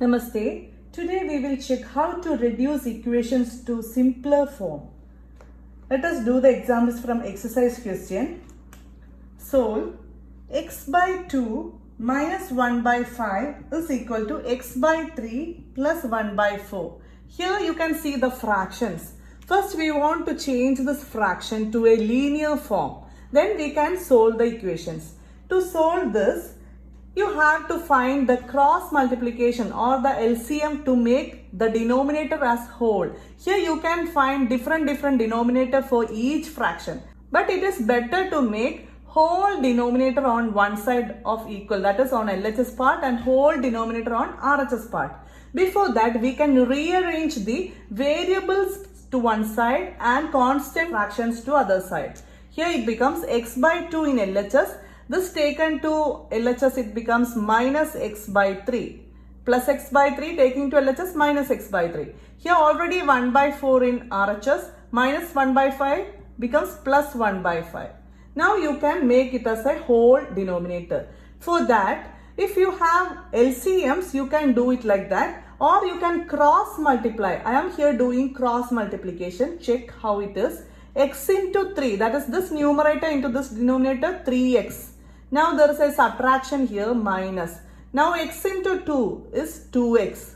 Namaste. Today we will check how to reduce equations to simpler form. Let us do the examples from exercise question. Solve x by 2 minus 1 by 5 is equal to x by 3 plus 1 by 4. Here you can see the fractions. First we want to change this fraction to a linear form. Then we can solve the equations. To solve this, you have to find the cross multiplication or the LCM to make the denominator as whole. Here you can find different denominator for each fraction. But it is better to make whole denominator on one side of equal, that is on LHS part, and whole denominator on RHS part. Before that, we can rearrange the variables to one side and constant fractions to other side. Here it becomes x by 2 in LHS. This taken to LHS, it becomes minus x by 3. Plus x by 3 taking to LHS, minus x by 3. Here already 1 by 4 in RHS, minus 1 by 5 becomes plus 1 by 5. Now you can make it as a whole denominator. For that, if you have LCMs, you can do it like that, or you can cross multiply. I am here doing cross multiplication. Check how it is. X into 3, that is this numerator into this denominator, 3x. Now there is a subtraction here, minus. Now x into 2 is 2x.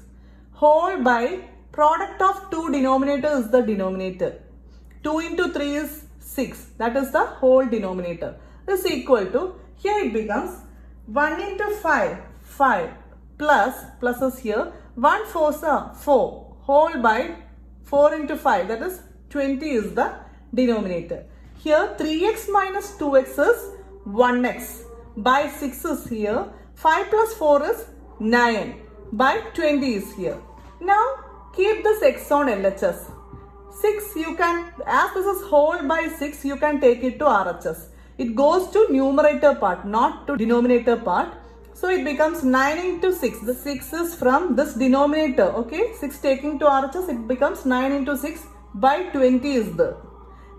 Whole by product of two denominator is the denominator. 2 into 3 is 6. That is the whole denominator. Is equal to, here it becomes 1 into 5, 5 plus is here. 1 4s are 4. Whole by 4 into 5, that is 20 is the denominator. Here 3x minus 2x is 1x. By 6 is here. 5 plus 4 is 9. By 20 is here. Now keep this x on LHS. 6 you can, as this is whole by 6, you can take it to RHS. It goes to numerator part, not to denominator part. So it becomes 9 into 6. The 6 is from this denominator. Okay. 6 taking to RHS, it becomes 9 into 6 by 20 is there.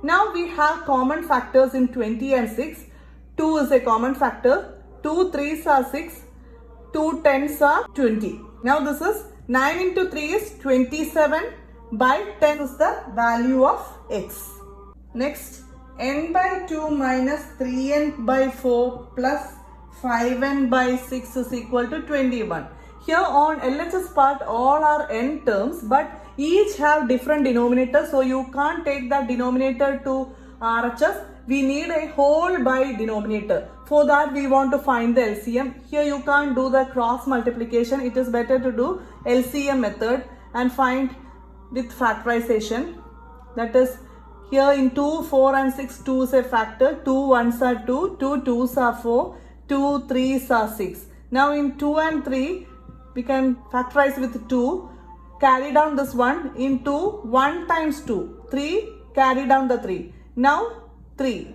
Now we have common factors in 20 and 6. 2 is a common factor. 2 3s are 6. 2 10s are 20. Now this is 9 into 3 is 27 by 10 is the value of x. Next, n by 2 minus 3n by 4 plus 5n by 6 is equal to 21. Here on LHS part all are n terms, but each have different denominator, so you can't take that denominator to RHS. We need a whole by denominator. For that we want to find the LCM. Here you can't do the cross multiplication. It is better to do LCM method and find with factorization. That is, here in 2, 4 and 6, 2 is a factor. 2 1s are 2, 2 2s are 4, 2 3s are 6. Now in 2 and 3, we can factorize with 2. Carry down this one into 1 times 2. 3, carry down the 3. Now 3.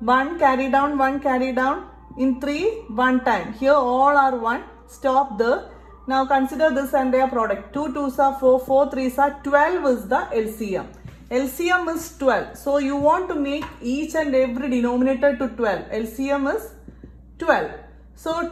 1 carry down, 1 carry down. In 3, 1 time. Here all are 1. Stop there. Now consider this and their product. 2 2s are 4, 4 3s are 12 is the LCM. LCM is 12. So you want to make each and every denominator to 12. LCM is 12. So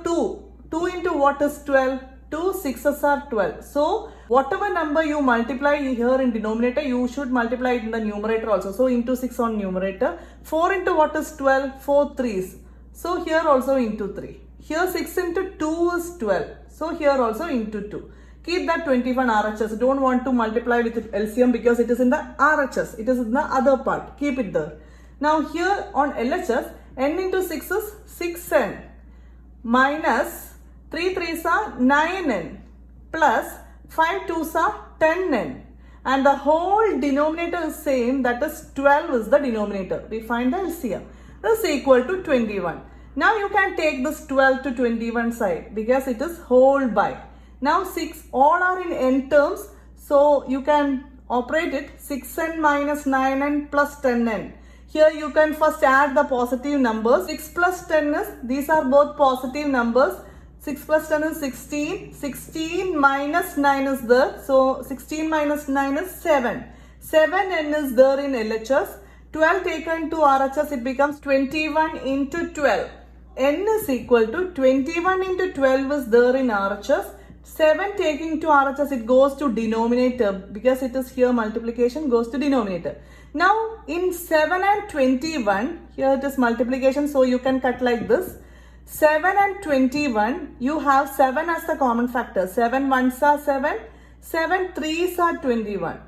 2 into what is 12? 2 6s are 12. So whatever number you multiply here in denominator, you should multiply it in the numerator also. So into 6 on numerator. 4 into what is 12? 4 3s. So here also into 3. Here 6 into 2 is 12. So here also into 2. Keep that 21 RHS. Don't want to multiply with LCM because it is in the RHS. It is in the other part. Keep it there. Now here on LHS, n into 6 is 6n minus 3 3s are 9n plus 5 2s are 10n. And the whole denominator is same, that is 12 is the denominator. We find the LCM. This is equal to 21. Now you can take this 12 to 21 side because it is whole by. Now 6 all are in n terms, so you can operate it 6n minus 9n plus 10n. Here you can first add the positive numbers. 6 plus 10 is, these are both positive numbers. 6 plus 10 is 16. 16 minus 9 is there. So 16 minus 9 is 7. 7n is there in LHS. 12 taken to RHS, it becomes 21 into 12. N is equal to 21 into 12 is there in RHS. 7 taking to RHS, it goes to denominator because it is here multiplication goes to denominator. Now in 7 and 21, here it is multiplication, so you can cut like this. 7 and 21, you have 7 as the common factor. 7 ones are 7, 7 threes are 21.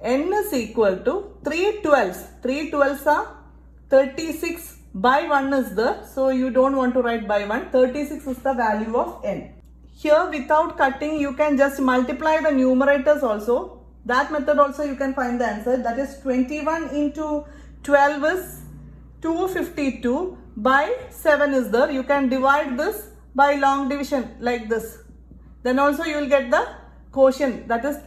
N is equal to 3 12s. 3 12s are 36. By 1 is there, so you don't want to write by 1. 36 is the value of n. Here without cutting, you can just multiply the numerators also. That method also you can find the answer. That is 21 into 12 is 252. By 7 is there. You can divide this by long division like this. Then also you will get the quotient, that is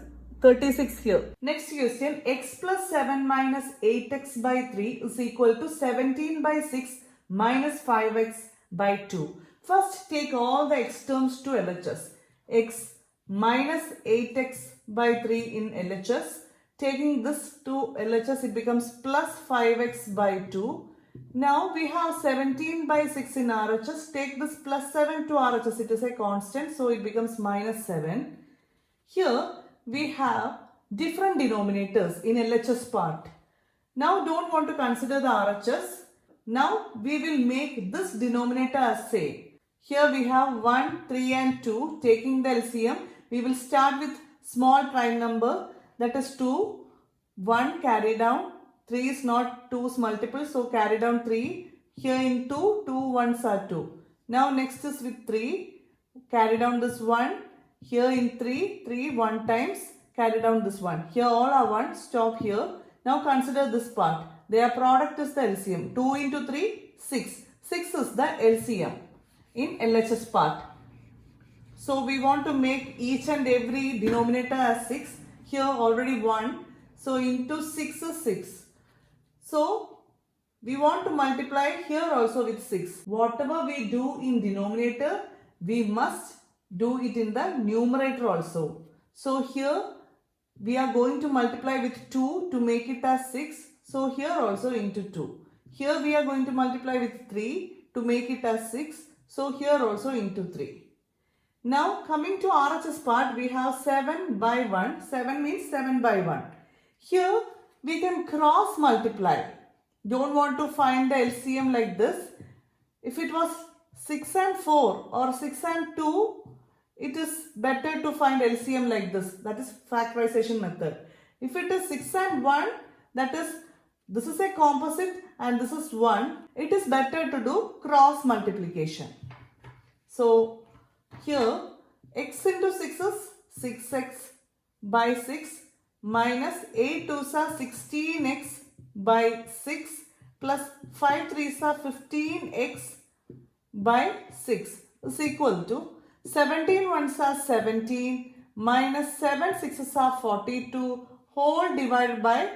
36 here. Next question, x plus 7 minus 8x by 3 is equal to 17 by 6 minus 5x by 2. First take all the x terms to LHS. X minus 8x by 3 in LHS. Taking this to LHS, it becomes plus 5x by 2. Now we have 17 by 6 in RHS. Take this plus 7 to RHS. It is a constant, so it becomes minus 7. Here we have different denominators in LHS part. Now don't want to consider the RHS. Now we will make this denominator as same. Here we have 1, 3 and 2. Taking the LCM, we will start with small prime number, that is 2. 1 carry down. 3 is not 2's multiple, so carry down 3. Here in 2, 2 ones are 2. Now next is with 3. Carry down this 1. Here in 3, 3 1 times. Carry down this 1. Here all are 1. Stop here. Now consider this part. Their product is the LCM. 2 into 3, 6. 6 is the LCM in LHS part. So we want to make each and every denominator as 6. Here already 1. So into 6 is 6. So we want to multiply here also with 6. Whatever we do in denominator, we must do it in the numerator also. So here we are going to multiply with 2 to make it as 6. So here also into 2. Here we are going to multiply with 3 to make it as 6. So here also into 3. Now coming to RHS part, we have 7 by 1. 7 means 7 by 1. Here we can cross multiply. Don't want to find the LCM like this. If it was 6 and 4 or 6 and 2, it is better to find LCM like this. That is factorization method. If it is 6 and 1, that is, this is a composite and this is 1. It is better to do cross multiplication. So here x into 6 is 6x by 6 minus 8 2s are 16x by 6 plus 5 3s are 15x by 6 is equal to 17 ones are 17 minus 7 6s are 42 whole divided by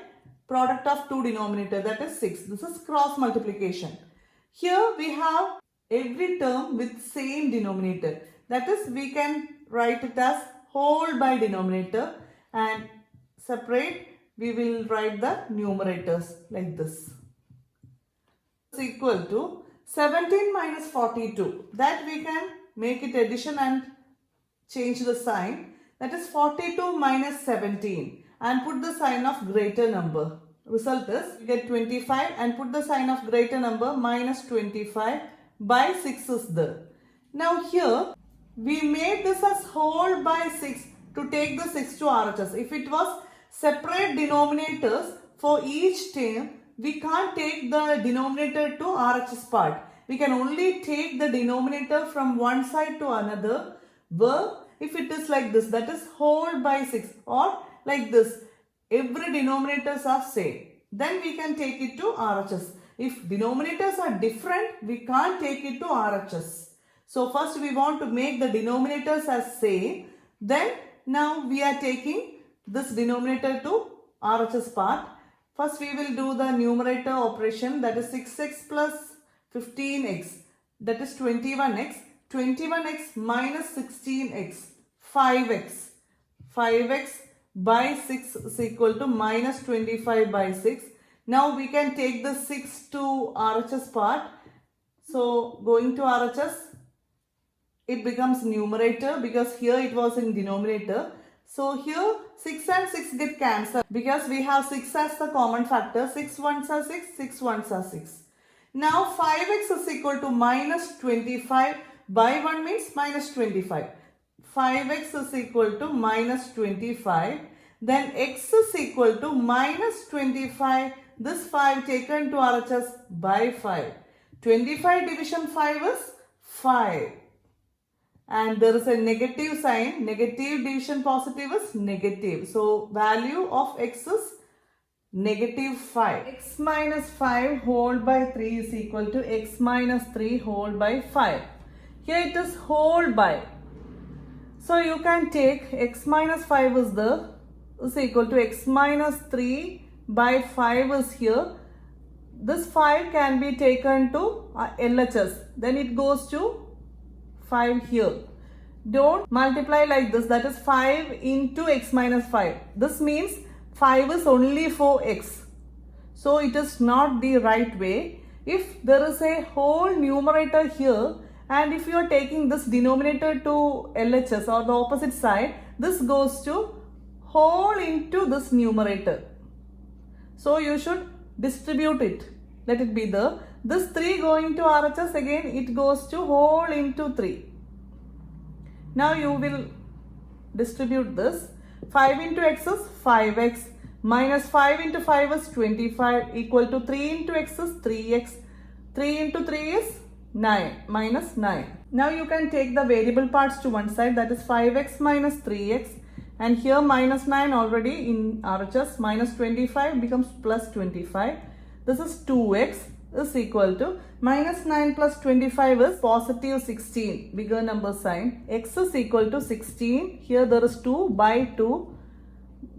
product of two denominator, that is 6. This is cross multiplication. Here we have every term with same denominator. That is, we can write it as whole by denominator, and separate we will write the numerators like this. Is equal to 17 minus 42. That we can make it addition and change the sign. That is 42 minus 17 and put the sign of greater number. Result is you get 25 and put the sign of greater number minus 25 by 6 is there. Now here we made this as whole by 6 to take the 6 to RHS. If it was separate denominators for each term, we can't take the denominator to RHS part. We can only take the denominator from one side to another, where if it is like this, that is whole by 6, or like this, every denominators are same, then we can take it to RHS. If denominators are different, we can't take it to RHS. So first we want to make the denominators as same, then now we are taking this denominator to RHS part. First we will do the numerator operation, that is 6x plus 15x, that is 21x. 21x minus 16x, 5x. 5x by 6 is equal to minus 25 by 6. Now we can take the 6 to RHS part. So going to RHS, it becomes numerator because here it was in denominator. So here 6 and 6 get cancelled because we have 6 as the common factor. 6 ones are 6, 6 ones are 6. Now 5x is equal to minus 25 by 1 means minus 25. 5x is equal to minus 25. Then x is equal to minus 25. This 5 taken to RHS by 5. 25 division 5 is 5. And there is a negative sign. Negative division positive is negative. So value of x is negative 5. X minus 5 whole by 3 is equal to x minus 3 whole by 5. Here it is whole by. So you can take x minus 5 is equal to x minus 3 by 5 is here. This 5 can be taken to LHS. Then it goes to 5 here. Don't multiply like this. That is 5 into x minus 5. This means 5 is only for x. So it is not the right way. If there is a whole numerator here and if you are taking this denominator to LHS or the opposite side, this goes to whole into this numerator. So you should distribute it. Let it be there. This 3 going to RHS, again it goes to whole into 3. Now you will distribute this. 5 into x is 5x minus 5 into 5 is 25 equal to 3 into x is 3x. 3 into 3 is 9 minus 9. Now you can take the variable parts to one side, that is 5x minus 3x, and here minus 9 already in RHS, minus 25 becomes plus 25. This is 2x is equal to minus 9 plus 25 is positive 16, bigger number sign. X is equal to 16. Here there is 2 by 2.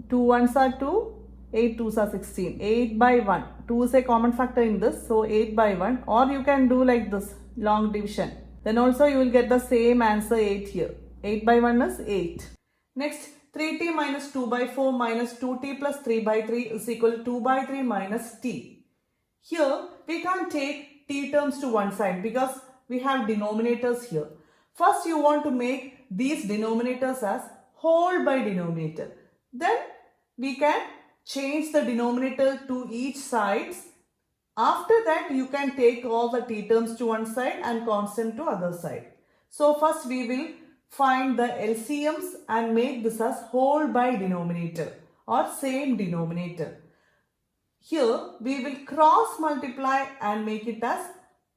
2 ones are 2. 8 twos are 16. 8 by 1. 2 is a common factor in this. So 8 by 1. Or you can do like this, long division. Then also you will get the same answer 8 here. 8 by 1 is 8. Next, 3t minus 2 by 4 minus 2t plus 3 by 3 is equal to 2 by 3 minus t. Here we can't take t terms to one side because we have denominators here. First you want to make these denominators as whole by denominator. Then we can change the denominator to each sides. After that you can take all the t terms to one side and constant to other side. So first we will find the LCMs and make this as whole by denominator or same denominator. Here we will cross multiply and make it as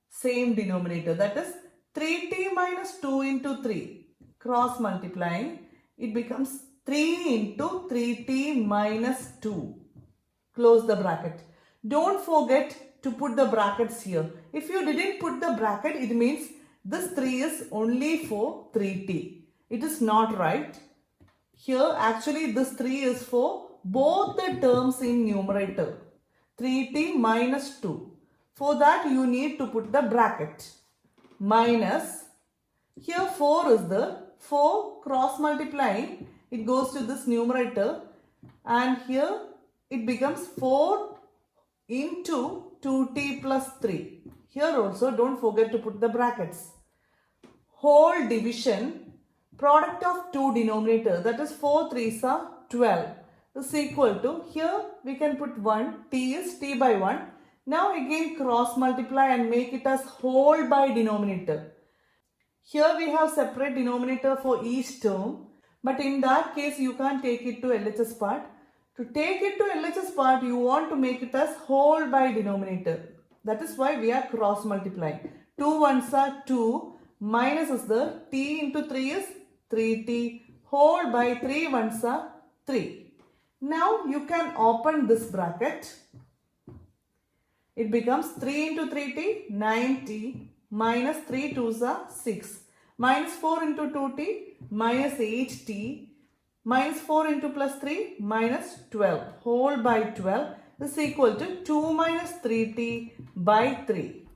same denominator, that is 3t minus 2 into 3. Cross multiplying, it becomes 3 into 3t minus 2. Close the bracket. Don't forget to put the brackets here. If you didn't put the bracket, it means this 3 is only for 3t. It is not right. Here actually this 3 is for both the terms in numerator. 3t minus 2. For that you need to put the bracket. Minus. Here 4 is there. 4 cross multiplying. It goes to this numerator. And here it becomes 4 into 2t plus 3. Here also don't forget to put the brackets. Whole division. Product of two denominators, that is 4 3s are 12. Is equal to, here we can put 1, t is t by 1. Now again cross multiply and make it as whole by denominator. Here we have separate denominator for each term, but in that case you can't take it to LHS part. To take it to LHS part, you want to make it as whole by denominator. That is why we are cross multiplying. 2 ones are 2, minus is there, t into 3 is 3t, whole by 3 ones are 3. Now you can open this bracket. It becomes 3 into 3t, 9t, minus 3 2s are 6. Minus 4 into 2t, minus 8t, minus 4 into plus 3, minus 12. Whole by 12 is equal to 2 minus 3t by 3.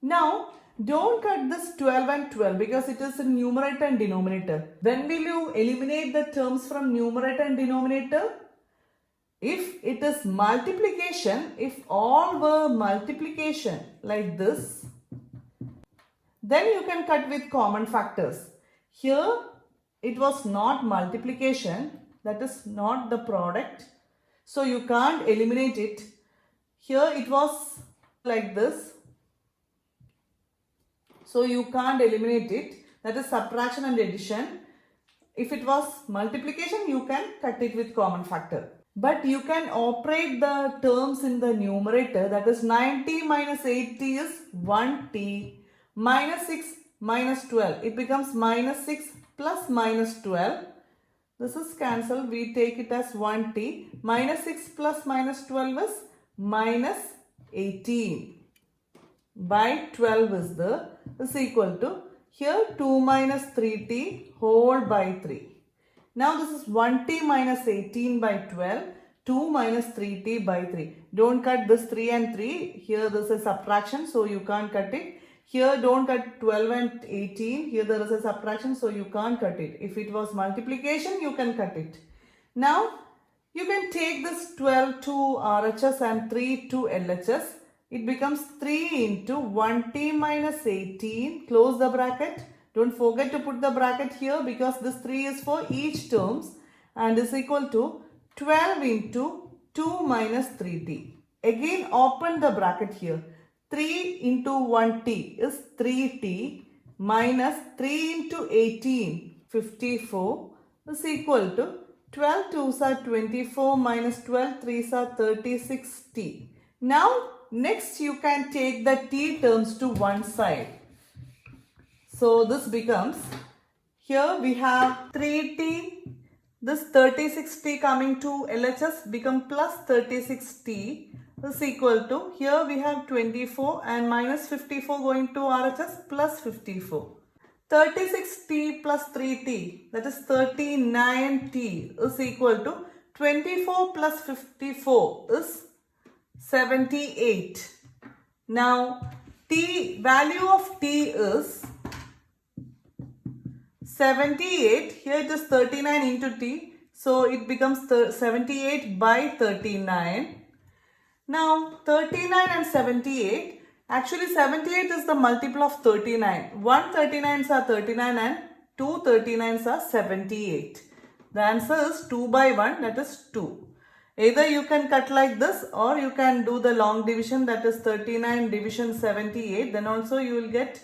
Now, don't cut this 12 and 12 because it is in numerator and denominator. When will you eliminate the terms from numerator and denominator? If it is multiplication, if all were multiplication like this, Then you can cut with common factors. Here it was not multiplication, that is not the product. So you can't eliminate it. Here it was like this. So you can't eliminate it. That is subtraction and addition. If it was multiplication, you can cut it with common factor. But you can operate the terms in the numerator. That is 90 minus 80 is 1t. Minus 6 minus 12. It becomes minus 6 plus minus 12. This is cancelled. We take it as 1t. Minus 6 plus minus 12 is minus 18. By 12 is equal to, here 2 minus 3t whole by 3. Now this is 1t minus 18 by 12. 2 minus 3t by 3. Don't cut this 3 and 3. Here this is subtraction, so you can't cut it. Here don't cut 12 and 18. Here there is a subtraction, so you can't cut it. If it was multiplication, you can cut it. Now you can take this 12 to RHS and 3 to LHS. It becomes 3 into 1t minus 18. Close the bracket. Don't forget to put the bracket here because this 3 is for each terms and is equal to 12 into 2 minus 3t. Again open the bracket here. 3 into 1t is 3t minus 3 into 18, 54 is equal to 12 2s are 24 minus 12 3s are 36t. Now next you can take the t terms to one side. So this becomes, here we have 3t, this 36t coming to LHS become plus 36t is equal to, here we have 24 and minus 54 going to RHS plus 54. 36t plus 3t, that is 39t is equal to 24 plus 54 is 78. Now value of t is 78. Here it is 39 into t. So it becomes 78 by 39. Now 39 and 78. Actually 78 is the multiple of 39. 1 39s are 39 and 2 39s are 78. The answer is 2 by 1, that is 2. Either you can cut like this or you can do the long division, that is 39 division 78. Then also you will get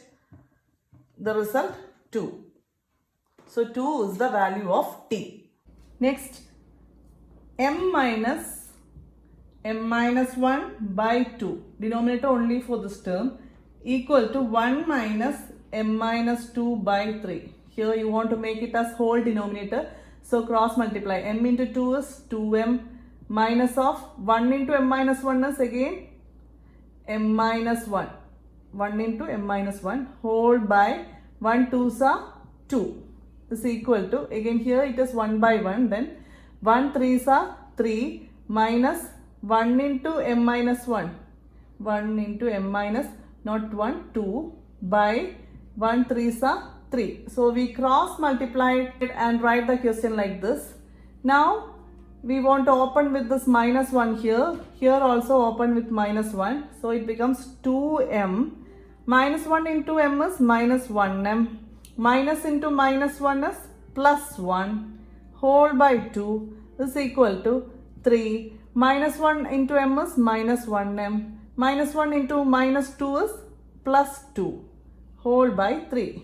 the result 2. So 2 is the value of t. Next, m minus 1 by 2, denominator only for this term, equal to 1 minus m minus 2 by 3. Here you want to make it as whole denominator. So cross multiply. M into 2 is 2m minus of 1 into m minus 1 is again m minus 1. 1 into m minus 1 whole by 1 2s are 2 is equal to, again here it is 1 by 1, then 1 3s are 3 minus 1 into m minus 1. 1 into m minus, not 1, 2 by 1 3s are 3. So we cross multiply it and write the question like this. Now we want to open with this minus 1 here. Here also open with minus 1. So it becomes 2m. Minus 1 into m is minus 1m. Minus into minus 1 is plus 1 whole by 2 is equal to 3. Minus 1 into m is minus 1m. Minus 1 into minus 2 is plus 2 whole by 3.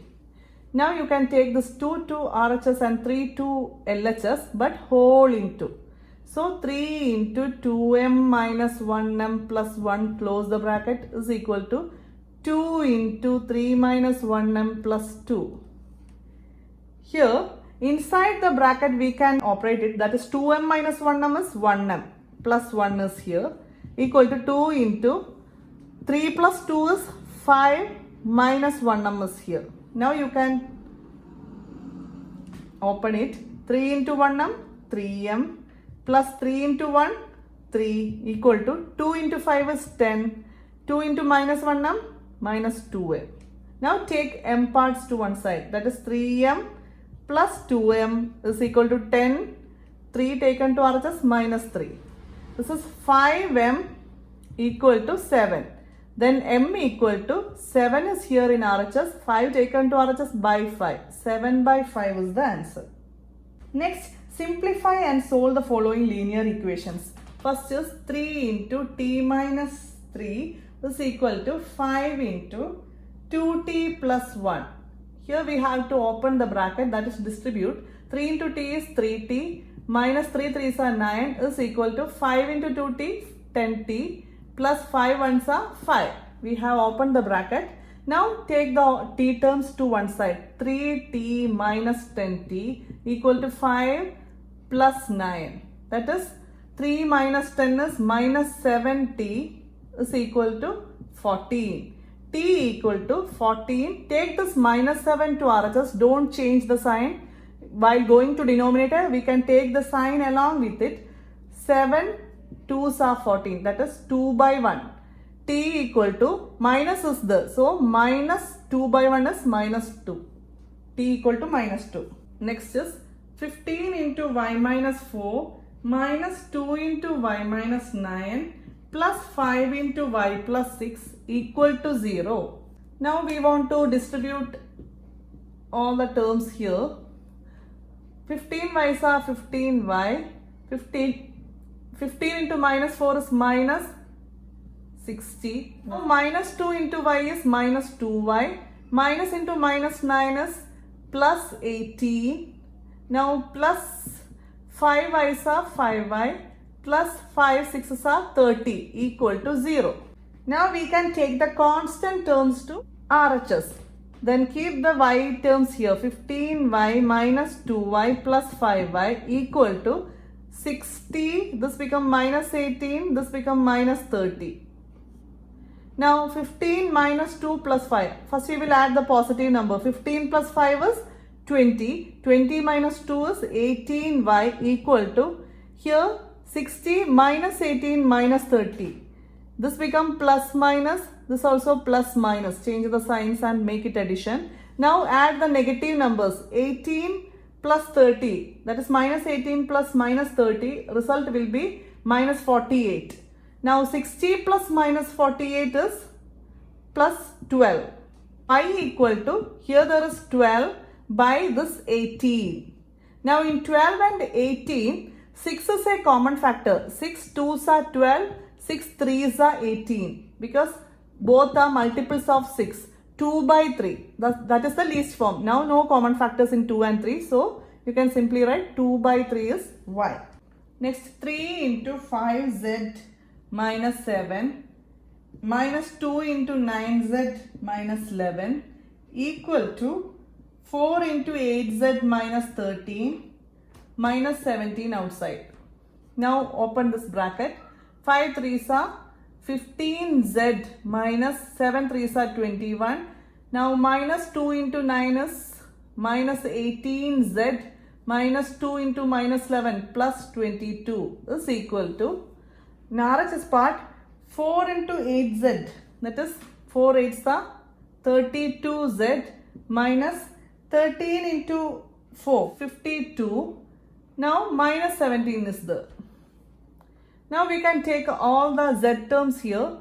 Now you can take this 2 to RHS and 3 to LHS but whole into. So 3 into 2m minus 1m plus 1, close the bracket, is equal to 2 into 3 minus 1m plus 2. Here inside the bracket we can operate it, that is 2m minus 1m is 1m plus 1 is here equal to 2 into 3 plus 2 is 5 minus 1m is here. Now you can open it. 3 into 1m, 3m plus 3 into 1, 3 equal to 2 into 5 is 10. 2 into minus 1m, minus 2m. Now take m parts to one side. That is 3m plus 2m is equal to 10. 3 taken to RHS minus 3. This is 5m equal to 7. Then m equal to 7 is here in RHS, 5 taken to RHS by 5. 7 by 5 is the answer. Next, simplify and solve the following linear equations. First is 3 into t minus 3 is equal to 5 into 2t plus 1. Here we have to open the bracket, that is distribute. 3 into t is 3t minus 3 3s are 9 is equal to 5 into 2t 10t plus 5 ones are 5. We have opened the bracket. Now take the t terms to one side. 3t minus 10t equal to 5 plus 9. That is 3 minus 10 is minus 7t is equal to 14. T equal to 14. Take this minus 7 to RHS. Don't change the sign. While going to denominator, we can take the sign along with it. 7 2s are 14. That is 2 by 1. T equal to minus is there. So minus 2 by 1 is minus 2. T equal to minus 2. Next is 15 into y minus 4 minus 2 into y minus 9 plus 5 into y plus 6 equal to 0. Now we want to distribute all the terms here. 15y are 15y. 15 into minus 4 is minus 60. Now minus 2 into y is minus 2y. Minus into minus 9 is plus 18. Now plus 5y are 5y. Plus 5 6s are 30 equal to 0. Now we can take the constant terms to RHS. Then keep the y terms here. 15y minus 2y plus 5y equal to 60. This become minus 18. This become minus 30. Now 15 minus 2 plus 5. First we will add the positive number. 15 plus 5 is 20. 20 minus 2 is 18y equal to here 60 minus 18 minus 30. This become plus minus. This also plus minus. Change the signs and make it addition. Now add the negative numbers. 18 plus 30. That is minus 18 plus minus 30. Result will be minus 48. Now 60 plus minus 48 is plus 12. Y equal to, here there is 12 by this 18. Now in 12 and 18, 6 is a common factor. 6 2s are 12, 6 3s are 18. Because both are multiples of 6. 2 by 3. That is the least form. Now no common factors in 2 and 3. So you can simply write 2 by 3 is y. Next 3 into 5z minus 7 minus 2 into 9z minus 11 equal to 4 into 8z minus 13 minus 17 outside. Now open this bracket. 5 3s are 15z minus 7 3s are 21. Now minus 2 into 9 is minus 18z minus 2 into minus 11 plus 22 is equal to, in RHS part, 4 into 8z, that is 4 8s are 32z minus 13 into 4, 52. Now minus 17 is there. Now we can take all the z terms here.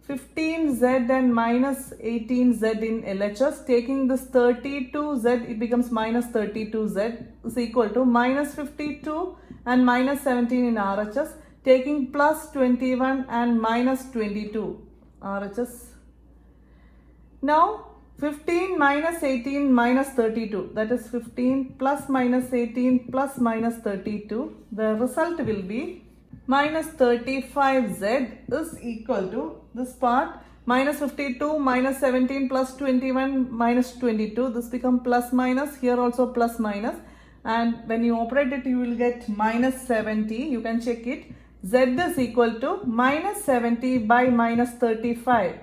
15z and minus 18z in LHS. Taking this 32z, it becomes minus 32z is equal to minus 52 and minus 17 in RHS. Taking plus 21 and minus 22 RHS. Now 15 minus 18 minus 32, that is 15 plus minus 18 plus minus 32. The result will be minus 35z is equal to this part minus 52 minus 17 plus 21 minus 22. This become plus minus, here also plus minus, and when you operate it you will get minus 70. You can check it. Z is equal to minus 70 by minus 35.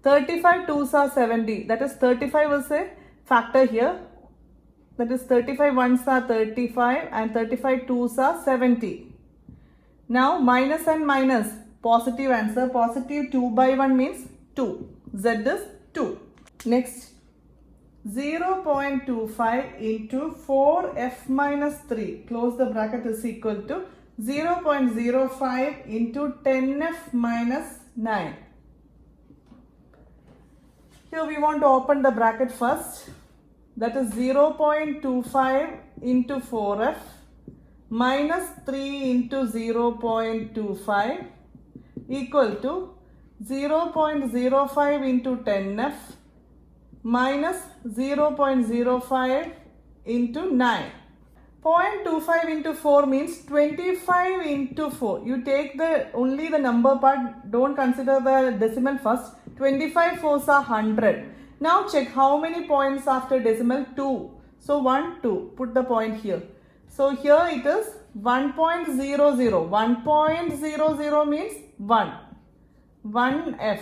35 2s are 70. That is 35 is a factor here. That is 35 1s are 35 and 35 2s are 70. Now minus and minus, positive answer. Positive 2 by 1 means 2. Z is 2. Next, 0.25 into 4f minus 3, close the bracket, is equal to 0.05 into 10f minus 9. Here we want to open the bracket first. That is 0.25 into 4f minus 3 into 0.25 equal to 0.05 into 10f minus 0.05 into 9. 0.25 into 4 means 25 into 4. You take only the number part, don't consider the decimal first. 25 fours are 100. Now check how many points after decimal? 2. So 1, 2. Put the point here. So here it is 1.00. 1.00 means 1. 1f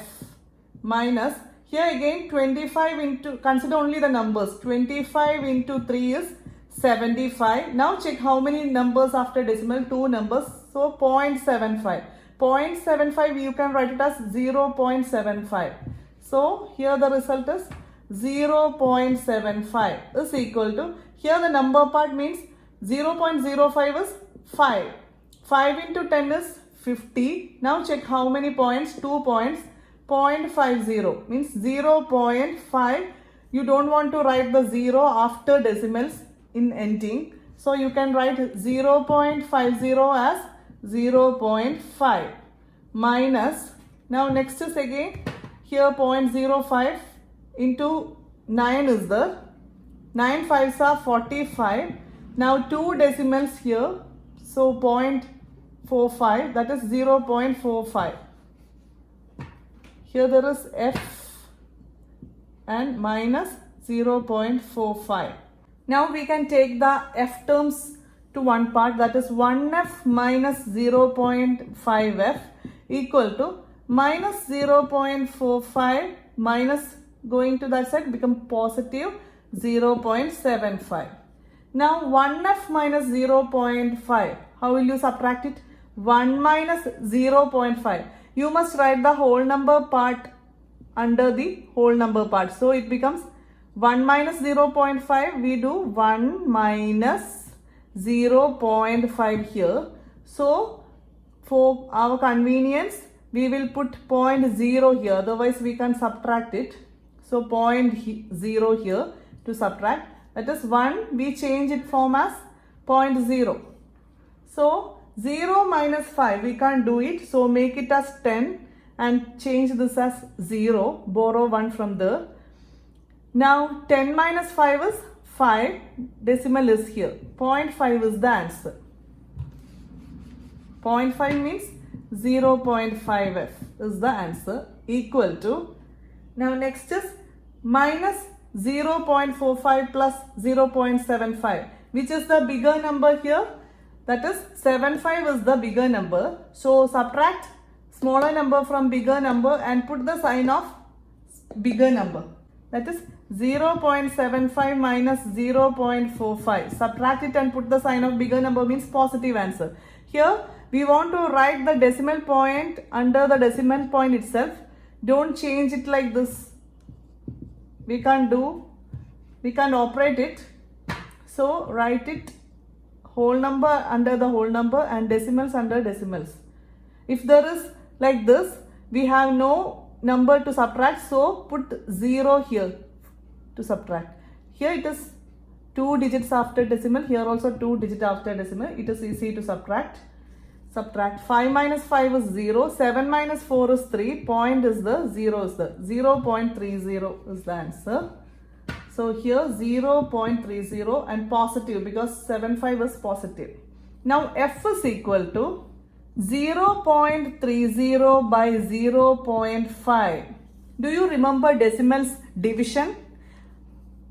minus, here again 25 into, consider only the numbers. 25 into 3 is 75. Now check how many numbers after decimal? 2 numbers. So 0.75. 0.75 you can write it as 0.75. So here the result is 0.75 is equal to, here the number part means 0.05 is 5. 5 into 10 is 50. Now check how many points? 2 points. 0.50 means 0.5. You don't want to write the 0 after decimals in ending. So you can write 0.50 as 0.5 minus, now next is again here 0.05 into 9 is the 9 5s are 45. Now 2 decimals here, so 0.45, that is 0.45. Here there is f and minus 0.45. Now we can take the f terms to one part, that is 1f minus 0.5f equal to minus 0.45 minus, going to that side, become positive 0.75. Now 1f minus 0.5, how will you subtract it? 1 minus 0.5. You must write the whole number part under the whole number part. So it becomes 1 minus 0.5, we do 1 minus 0.5 here. So for our convenience, we will put 0.0 here, otherwise we can subtract it. So 0.0 here to subtract. That is 1, we change it form as 0.0. So 0 minus 5, we can't do it. So make it as 10 and change this as 0. Borrow 1 from there. Now 10 minus 5 is 5. Decimal is here. 0.5 is the answer. 0.5 means 0.5f is the answer, equal to, now next is minus 0.45 plus 0.75. Which is the bigger number here? That is 75 is the bigger number. So subtract smaller number from bigger number and put the sign of bigger number. That is 0.75 minus 0.45. Subtract it and put the sign of bigger number means positive answer. Here we want to write the decimal point under the decimal point itself. Don't change it like this. We can't operate it. So write it whole number under the whole number and decimals under decimals. If there is like this, we have no number to subtract, so put 0 here to subtract. Here it is 2 digits after decimal, here also 2 digits after decimal. It is easy to subtract. Subtract 5 minus 5 is 0, 7 minus 4 is 3, point is the 0 is the 0.30 is the answer. So here 0.30 and positive because 75 is positive. Now f is equal to 0.30 by 0.5. Do you remember decimals division?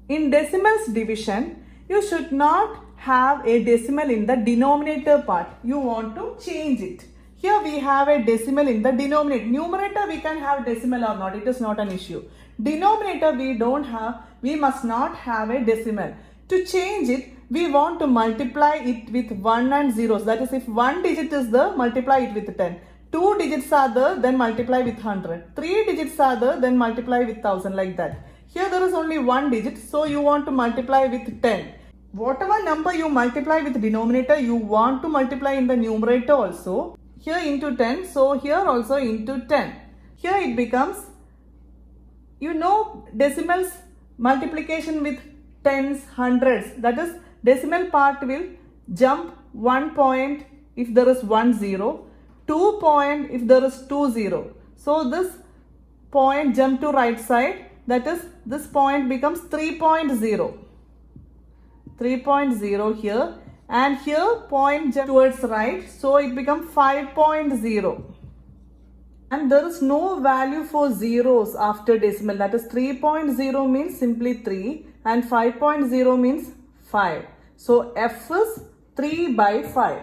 In decimals division, you should not have a decimal in the denominator part. You want to change it. Here we have a decimal in the denominator. Numerator we can have decimal or not. It is not an issue. Denominator we don't have. We must not have a decimal. To change it, we want to multiply it with 1 and zeros. That is, if 1 digit is there, multiply it with 10. 2 digits are there, then multiply with 100. 3 digits are there, then multiply with 1000, like that. Here there is only 1 digit, so you want to multiply with 10. Whatever number you multiply with denominator, you want to multiply in the numerator also. Here into 10, so here also into 10. Here it becomes You know decimals multiplication with tens, hundreds. That is, decimal part will jump 1 point if there is 1 0, 2 point if there is 2 0. So this point jump to right side, that is, this point becomes 3.0. 3.0 here, and here point jump towards right, so it becomes 5.0. And there is no value for zeros after decimal, that is 3.0 means simply 3 and 5.0 means 5. So F is 3 by 5.